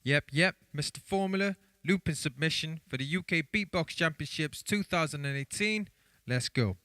Yep, Mr. Formula, looping submission for the UK Beatbox Championships 2018. Let's go.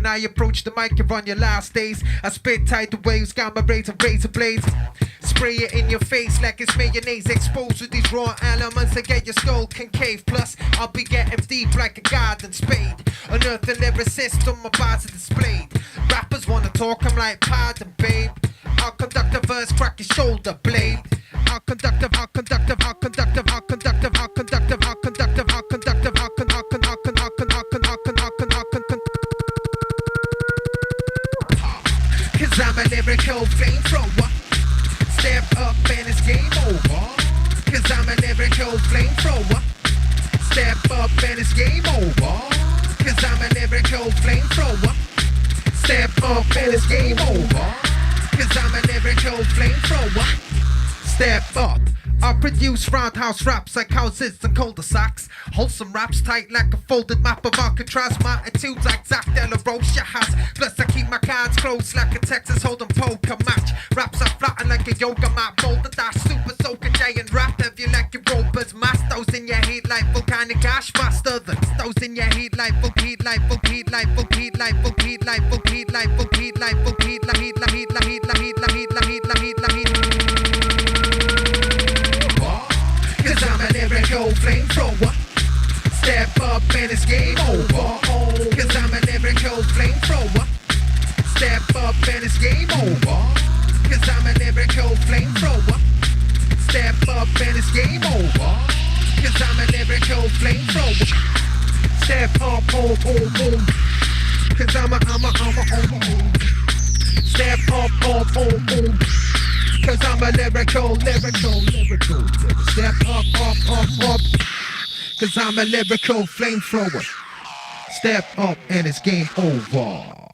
When I approach the mic, you're on your last days. I spit tidal waves, gamma rays and razor blades. Spray it in your face like it's mayonnaise. Exposed with these raw elements that get your skull concave. Plus, I'll be getting deep like a garden spade. Unearth the lyricist on my bars are displayed. Rappers wanna talk, I'm like, pardon, babe. I'll conduct a verse, crack your shoulder blade. I'll conduct a, I'll conduct a, I'll conduct a, I'll conduct a, I'll conduct a, I'll conduct a, I'll conduct a, I'll conduct a, I'll conduct a, I'll conduct a, I'll conduct a. Cause I'm a lyrical flamethrower. Step up and it's game over. Cause I'm a lyrical flamethrower. Step up and it's game over. Cause I'm a lyrical flamethrower. Step up and it's game over. Cause I'm a lyrical flamethrower. Step up. I produce roundhouse raps like houses and cul-de-sacs. Wholesome raps tight like a folded map of Alcatraz. My attitudes like Zach De La Rocha has. Plus I keep my cards close like a Texas Hold'em poker match. Raps are flatten like a yoga mat. Molded that super soaker giant rap. Have you like your ropers mass? Those in your heat like volcanic ash. Faster than those in your heat like heat like heat like heat like heat like heat like heat like heat like heat like heat like heat like heat like heat like heat like heat like heat. Cause I'm a lyrical flamethrower. Step up and it's game over. Cause I'm a lyrical flamethrower. Step up and it's game over. Cause I'm a lyrical flamethrower. Step up and it's game over. Cause I'm a lyrical flamethrower. Step up, boom. Cause I'm a Step up, boom. Cause I'm a lyrical. Step up. Cause I'm a lyrical flamethrower. Step up and it's game over.